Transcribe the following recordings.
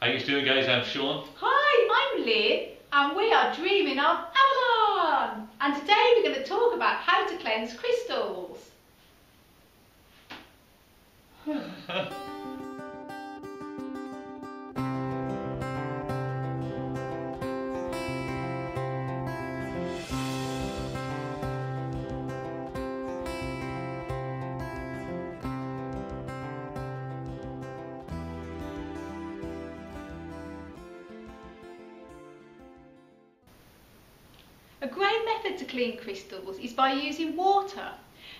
How you doing, guys? I'm Sean. Hi, I'm Lynn, and we are dreaming of Avalon. And today we're going to talk about how to cleanse crystals. A great method to clean crystals is by using water.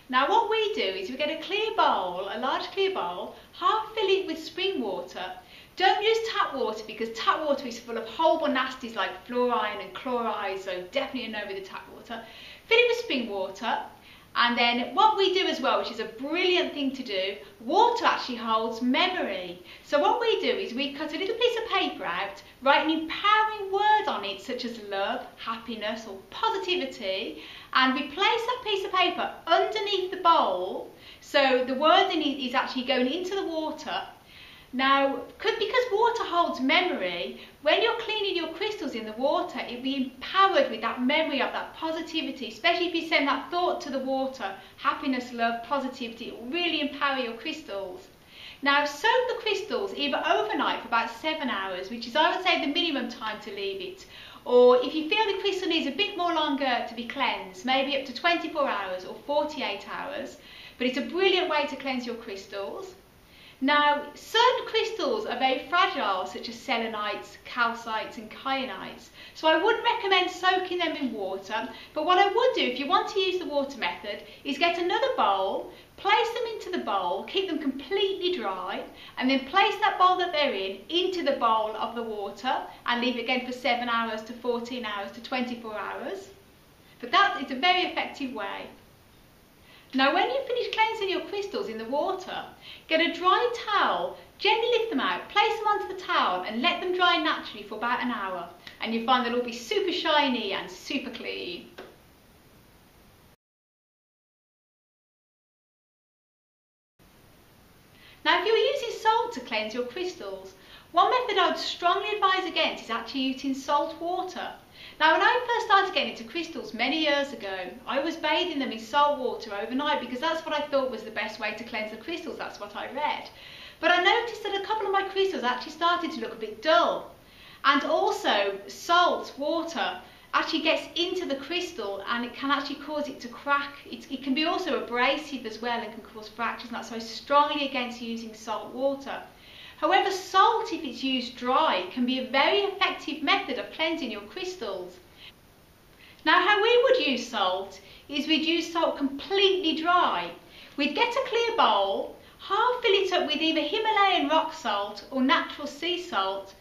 Now what we do is we get a clear bowl, a large clear bowl, half fill it with spring water. Don't use tap water because tap water is full of horrible nasties like fluorine and chloride, so definitely a no with the tap water. Fill it with spring water. And then what we do as well, which is a brilliant thing to do, water actually holds memory. So what we do is we cut a little piece of paper out, write an empowering word on it, such as love, happiness or positivity, and we place that piece of paper underneath the bowl, so the word in it is actually going into the water. Now, because water holds memory, when you're cleaning your crystals in the water, it'll be empowered with that memory of that positivity, especially if you send that thought to the water, happiness, love, positivity, it will really empower your crystals. Now, soak the crystals either overnight for about 7 hours, which is, I would say, the minimum time to leave it, or if you feel the crystal needs a bit more longer to be cleansed, maybe up to 24 hours or 48 hours, but it's a brilliant way to cleanse your crystals. Now, certain crystals are very fragile, such as selenites, calcites and kyanites, so I wouldn't recommend soaking them in water, but what I would do if you want to use the water method is get another bowl, place them into the bowl, keep them completely dry, and then place that bowl that they're in into the bowl of the water and leave it again for 7 hours to 14 hours to 24 hours. But that is a very effective way. Now when you finish cleansing your crystals in the water, get a dry towel, gently lift them out, place them onto the towel and let them dry naturally for about an hour, and you'll find they'll all be super shiny and super clean. Now if you're using salt to cleanse your crystals, one method I would strongly advise against is actually using salt water. Now when I first started getting into crystals many years ago, I was bathing them in salt water overnight because that's what I thought was the best way to cleanse the crystals, that's what I read. But I noticed that a couple of my crystals actually started to look a bit dull. And also salt water actually gets into the crystal and it can actually cause it to crack. It can be also abrasive as well and can cause fractures, and that's why I'm strongly against using salt water. However, salt, if it's used dry, can be a very effective method of cleansing your crystals. Now, how we would use salt is we'd use salt completely dry. We'd get a clear bowl, half fill it up with either Himalayan rock salt or natural sea salt,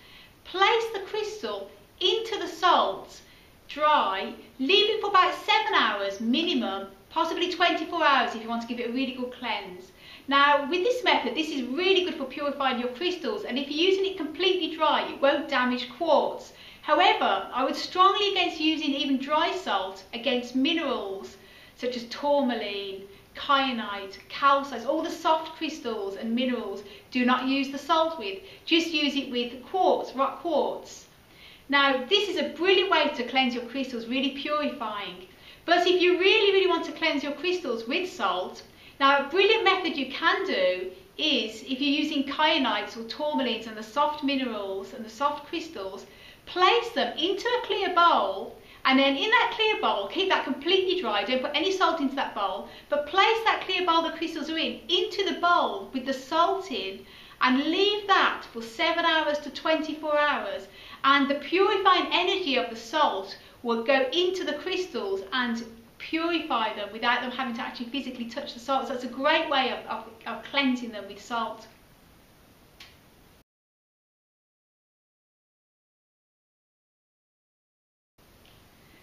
place the crystal into the salt dry, leave it for about 7 hours minimum, possibly 24 hours if you want to give it a really good cleanse. Now with this method, this is really good for purifying your crystals, and if you're using it completely dry, it won't damage quartz. However, I would strongly against using even dry salt against minerals such as tourmaline, kyanite, calcite, all the soft crystals and minerals. Do not use the salt with, just use it with quartz, rock quartz. Now this is a brilliant way to cleanse your crystals, really purifying. But if you really want to cleanse your crystals with salt, now a brilliant method you can do is, if you're using kyanites or tourmalines and the soft minerals and the soft crystals, place them into a clear bowl, and then in that clear bowl, keep that completely dry, don't put any salt into that bowl, but place that clear bowl the crystals are in into the bowl with the salt in, and leave that for 7 hours to 24 hours, and the purifying energy of the salt will go into the crystals and purify them without them having to actually physically touch the salt. So that's a great way of cleansing them with salt.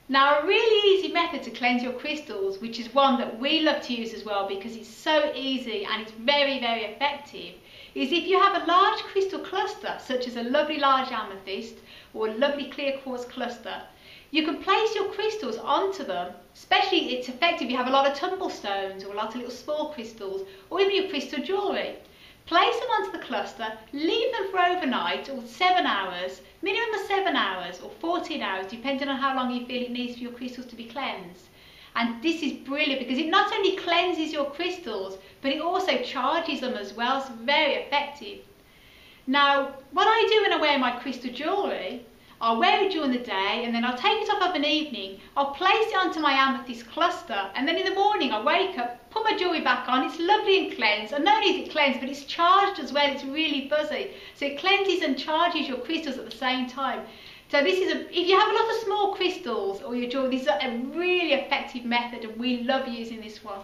Now a really easy method to cleanse your crystals, which is one that we love to use as well because it's so easy and it's very effective, is if you have a large crystal cluster such as a lovely large amethyst or a lovely clear quartz cluster, you can place your crystals onto them. Especially it's effective if you have a lot of tumble stones or a lot of little small crystals, or even your crystal jewellery. Place them onto the cluster, leave them for overnight or 7 hours, minimum of 7 hours or 14 hours, depending on how long you feel it needs for your crystals to be cleansed. And this is brilliant because it not only cleanses your crystals, but it also charges them as well. It's very effective. Now, what I do when I wear my crystal jewellery, I'll wear it during the day and then I'll take it off of an evening, I'll place it onto my amethyst cluster, and then in the morning I wake up, put my jewellery back on, it's lovely and cleansed, and not only is it cleansed, but it's charged as well, it's really buzzy. So it cleanses and charges your crystals at the same time. So this is, if you have a lot of small crystals or your jewellery, this is a really effective method, and we love using this one.